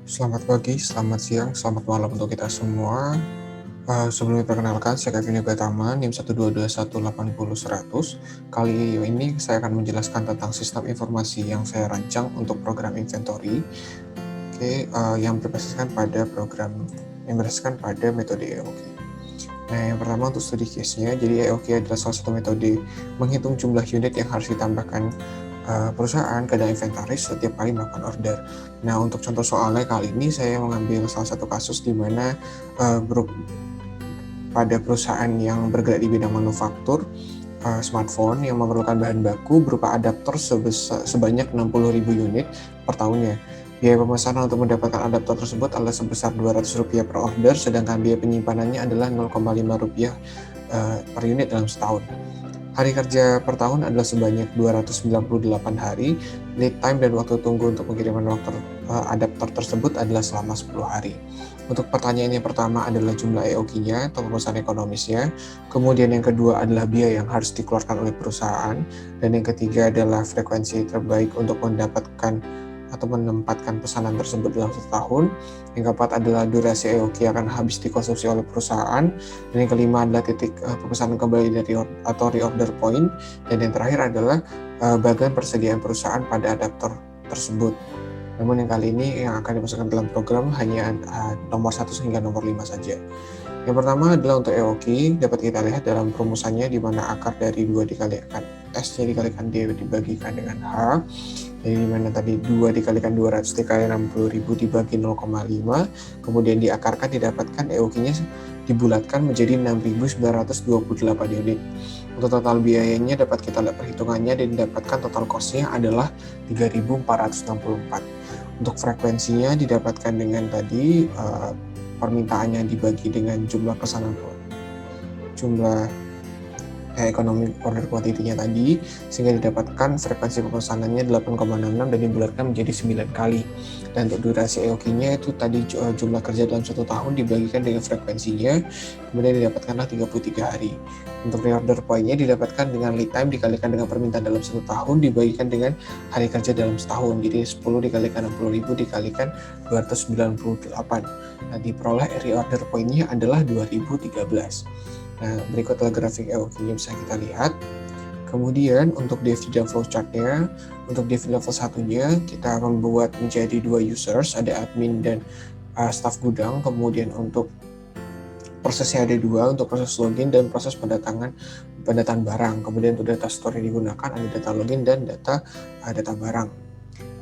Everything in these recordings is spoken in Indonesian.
Selamat pagi, selamat siang, selamat malam untuk kita semua. Sebelumnya perkenalkan, saya Kevin Yoga Tama, NIM 122180100. Kali ini saya akan menjelaskan tentang sistem informasi yang saya rancang untuk program inventory. Yang berdasarkan pada metode EOK. Nah, yang pertama untuk studi case-nya, jadi EOK adalah salah satu metode menghitung jumlah unit yang harus ditambahkan perusahaan ke dalam inventaris setiap kali melakukan order. Nah, untuk contoh soalnya kali ini saya mengambil salah satu kasus di mana pada perusahaan yang bergerak di bidang manufaktur smartphone yang memerlukan bahan baku berupa adaptor sebanyak 60.000 unit per tahunnya. Biaya pemesanan untuk mendapatkan adaptor tersebut adalah sebesar Rp200 per order, sedangkan biaya penyimpanannya adalah Rp0,5 per unit dalam setahun. Hari kerja per tahun adalah sebanyak 298 hari. Lead time dan waktu tunggu untuk pengiriman adaptor tersebut adalah selama 10 hari. Untuk pertanyaan yang pertama adalah jumlah EOQ-nya atau pemesanan ekonomisnya. Kemudian yang kedua adalah biaya yang harus dikeluarkan oleh perusahaan. Dan yang ketiga adalah frekuensi terbaik untuk mendapatkan atau menempatkan pesanan tersebut dalam setahun. Yang keempat adalah durasi EOQ akan habis dikonsumsi oleh perusahaan. Dan yang kelima adalah titik pemesanan kembali dari atau reorder point. Dan yang terakhir adalah bagian persediaan perusahaan pada adaptor tersebut. Namun yang kali ini yang akan dimasukkan dalam program hanya nomor 1 hingga nomor 5 saja. Yang pertama adalah untuk EOQ, dapat kita lihat dalam perumusannya di mana akar dari 2 dikalikan S-nya dikalikan D dibagikan dengan H. Jadi di mana tadi 2 dikalikan 200 dikali 60.000 dibagi 0,5, kemudian diakarkan didapatkan EOQ-nya dibulatkan menjadi 6.928 unit. Untuk total biayanya dapat kita lihat perhitungannya dan didapatkan total cost-nya adalah 3.464. Untuk frekuensinya didapatkan dengan tadi permintaannya dibagi dengan jumlah pesanan ekonomi order quantity-nya tadi, sehingga didapatkan frekuensi pemesanannya 8,66 dan dibulatkan menjadi 9 kali. Dan untuk durasi EOQ-nya itu tadi jumlah kerja dalam 1 tahun dibagikan dengan frekuensinya, kemudian didapatkanlah 33 hari. Untuk reorder point-nya didapatkan dengan lead time dikalikan dengan permintaan dalam 1 tahun dibagikan dengan hari kerja dalam setahun. Jadi 10 dikalikan 60.000 dikalikan 298. Nah, diperoleh reorder point-nya adalah 2013. Nah, berikut adalah grafik EOQ-nya bisa kita lihat. Kemudian untuk dev dan flowchart-nya, untuk dev level 1-nya kita membuat menjadi 2 users, ada admin dan staff gudang. Kemudian untuk prosesnya ada 2, untuk proses login dan proses pendataan barang. Kemudian untuk data store yang digunakan ada data login dan data barang.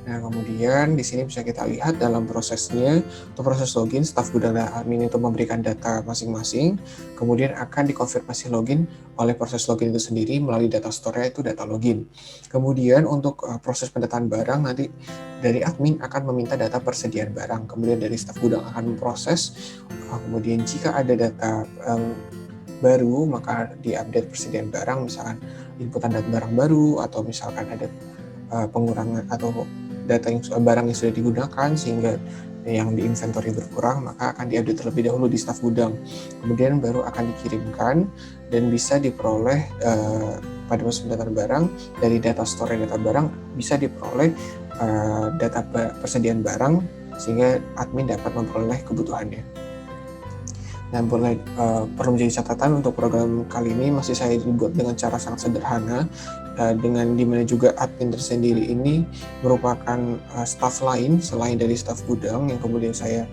Nah, kemudian di sini bisa kita lihat dalam prosesnya, untuk proses login, staf gudang dan admin itu memberikan data masing-masing, kemudian akan dikonfirmasi login oleh proses login itu sendiri melalui data store itu data login. Kemudian untuk proses pendataan barang, nanti dari admin akan meminta data persediaan barang, kemudian dari staf gudang akan memproses, kemudian jika ada data baru, maka diupdate persediaan barang, misalkan inputan data barang baru, atau misalkan ada pengurangan atau data barang yang sudah digunakan sehingga yang di inventory berkurang, maka akan diupdate terlebih dahulu di staf gudang. Kemudian baru akan dikirimkan dan bisa diperoleh pada proses pendataan barang dari data store data barang bisa diperoleh data persediaan barang sehingga admin dapat memperoleh kebutuhannya. Dan perlu menjadi catatan untuk program kali ini masih saya dibuat dengan cara sangat sederhana, dengan dimana juga admin tersendiri ini merupakan staff lain selain dari staff gudang yang kemudian saya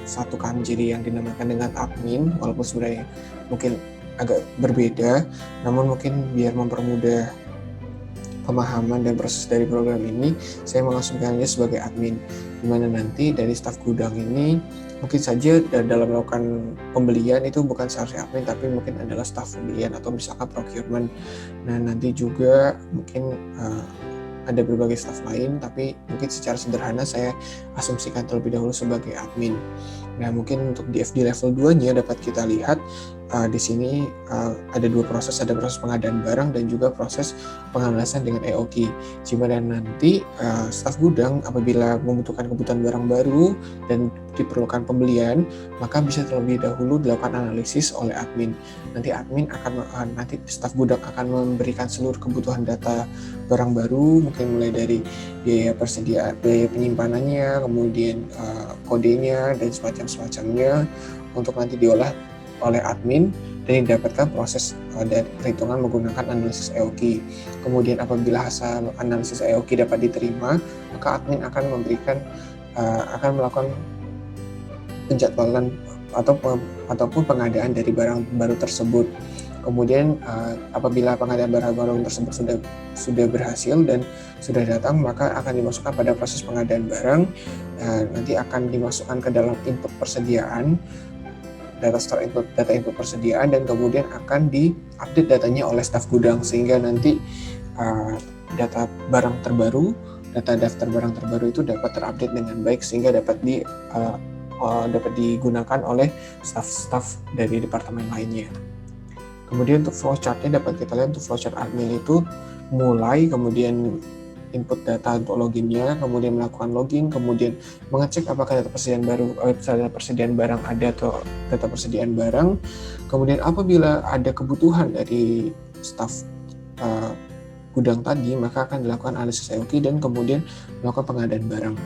satukan jadi yang dinamakan dengan admin, walaupun sebenarnya mungkin agak berbeda, namun mungkin biar mempermudah pemahaman dan proses dari program ini, saya mengasumsikannya sebagai admin, di mana nanti dari staf gudang ini mungkin saja dalam melakukan pembelian itu bukan seharusnya admin, tapi mungkin adalah staf pembelian atau misalkan procurement. Nah, nanti juga mungkin ada berbagai staf lain, tapi mungkin secara sederhana saya asumsikan terlebih dahulu sebagai admin. Nah, mungkin untuk di FD level 2-nya dapat kita lihat di sini ada dua proses, ada proses pengadaan barang dan juga proses penganalisan dengan EOQ. Di mana nanti staf gudang apabila membutuhkan kebutuhan barang baru dan diperlukan pembelian, maka bisa terlebih dahulu dilakukan analisis oleh admin. Nanti staf gudang akan memberikan seluruh kebutuhan data barang baru, mungkin mulai dari biaya persediaan, biaya penyimpanannya, kemudian kodenya dan semacamnya untuk nanti diolah oleh admin dan didapatkan proses dan perhitungan menggunakan analisis EOQ. Kemudian apabila hasil analisis EOQ dapat diterima, maka admin akan melakukan penjadwalan ataupun pengadaan dari barang baru tersebut. Kemudian apabila pengadaan barang baru tersebut sudah berhasil dan sudah datang, maka akan dimasukkan pada proses pengadaan barang. Nanti akan dimasukkan ke dalam input persediaan, data input persediaan, dan kemudian akan diupdate datanya oleh staf gudang sehingga nanti data daftar barang terbaru itu dapat terupdate dengan baik sehingga dapat digunakan oleh staf-staf dari departemen lainnya. Kemudian untuk flowchart-nya dapat kita lihat untuk flowchart admin itu mulai, kemudian input data untuk loginnya, kemudian melakukan login, kemudian mengecek apakah data persediaan barang ada atau data persediaan barang. Kemudian apabila ada kebutuhan dari staf gudang tadi, maka akan dilakukan analisis EOQ dan kemudian melakukan pengadaan barang.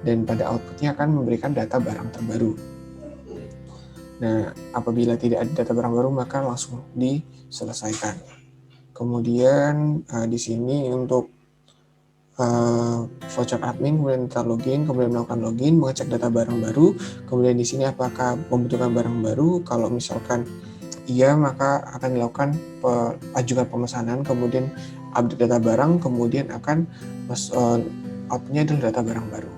Dan pada outputnya akan memberikan data barang terbaru. Nah, apabila tidak ada data barang baru, maka langsung diselesaikan. Kemudian di sini untuk flowchart admin, kemudian kita login, kemudian melakukan login, mengecek data barang baru, kemudian di sini apakah membutuhkan barang baru. Kalau misalkan iya, maka akan dilakukan ajukan pemesanan, kemudian update data barang, kemudian akan outputnya adalah data barang baru.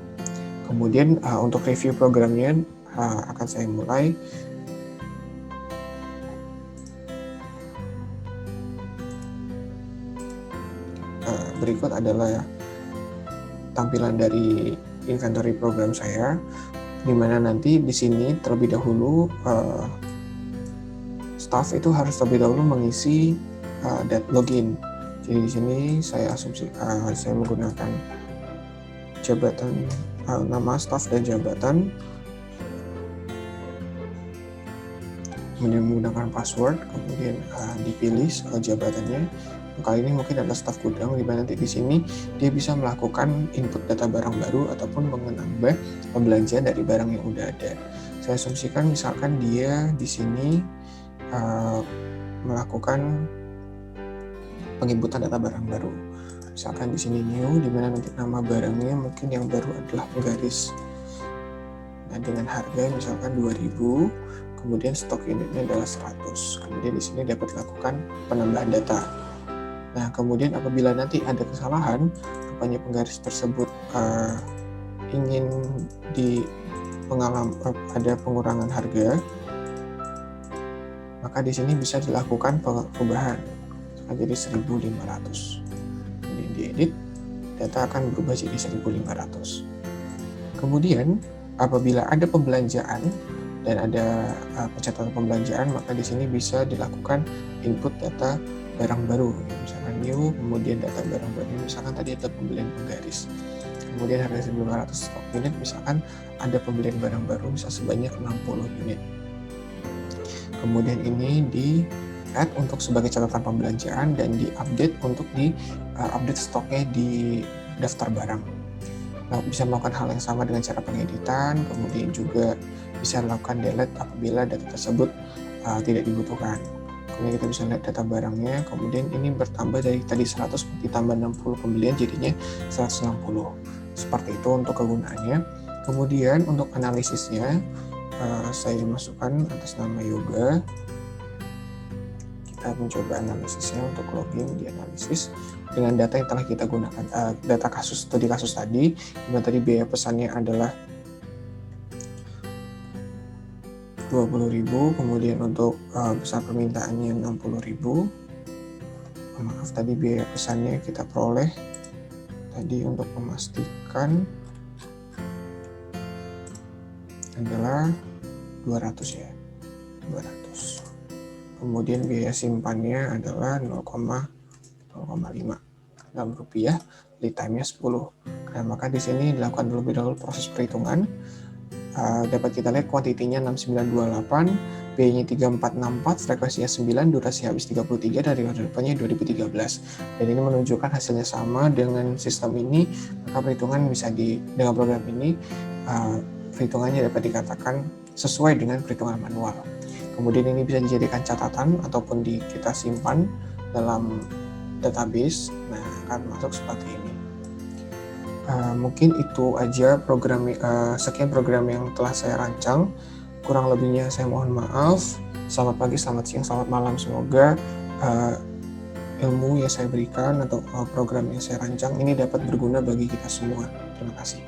Kemudian untuk review programnya akan saya mulai. Berikut adalah tampilan dari inventory program saya, di mana nanti di sini terlebih dahulu staff itu harus terlebih dahulu mengisi login. Jadi di sini saya menggunakan jabatan, nama staff dan jabatan, kemudian menggunakan password, kemudian dipilih jabatannya. Kali ini mungkin adalah staf gudang, di mana nanti di sini dia bisa melakukan input data barang baru ataupun menambah pembelanjaan dari barang yang udah ada. Saya asumsikan misalkan dia di sini melakukan penginputan data barang baru. Misalkan di sini new, di mana nanti nama barangnya mungkin yang baru adalah penggaris. Nah, dengan harga misalkan 2000, kemudian stok unitnya adalah 100. Kemudian di sini dapat dilakukan penambahan data. Nah, kemudian apabila nanti ada kesalahan, rupanya penggaris tersebut ingin ada pengurangan harga, maka di sini bisa dilakukan perubahan jadi 1.500. Kemudian diedit, data akan berubah jadi 1.500. Kemudian apabila ada pembelanjaan dan ada pencatatan pembelanjaan, maka di sini bisa dilakukan input data barang baru, misalkan new, kemudian data barang baru, misalkan tadi ada pembelian penggaris, kemudian harga 1.500 stok unit, misalkan ada pembelian barang baru bisa sebanyak 60 unit. Kemudian ini di add untuk sebagai catatan pembelanjaan dan di update untuk update stoknya di daftar barang. Nah, bisa melakukan hal yang sama dengan cara pengeditan, kemudian juga bisa melakukan delete apabila data tersebut tidak dibutuhkan. Kemudian kita bisa lihat data barangnya, kemudian ini bertambah dari tadi 100 ditambah 60 pembelian jadinya 160. Seperti itu untuk kegunaannya. Kemudian untuk analisisnya saya masukkan atas nama Yoga. Kita mencoba analisisnya untuk login di analisis dengan data yang telah kita gunakan, data studi kasus tadi, dimana tadi biaya pesannya adalah 20.000, kemudian untuk besar permintaannya 60.000. Maaf, tadi biaya pesannya kita peroleh tadi untuk memastikan adalah 200 ya, 200. Kemudian biaya simpannya adalah 0,05 dalam rupiah, lead time-nya 10. Nah, maka di sini dilakukan terlebih dahulu proses perhitungan. Dapat kita lihat kuantitinya 6928, biayanya 3464, frekuensinya 9, durasi habis 33, dari order depannya 2013. Dan ini menunjukkan hasilnya sama dengan sistem ini, maka perhitungan bisa dengan program ini perhitungannya dapat dikatakan sesuai dengan perhitungan manual. Kemudian ini bisa dijadikan catatan ataupun kita simpan dalam database. Nah, akan masuk seperti ini. Mungkin itu aja sekian program yang telah saya rancang. Kurang lebihnya saya mohon maaf. Selamat pagi, selamat siang, selamat malam. Semoga ilmu yang saya berikan atau program yang saya rancang ini dapat berguna bagi kita semua. Terima kasih.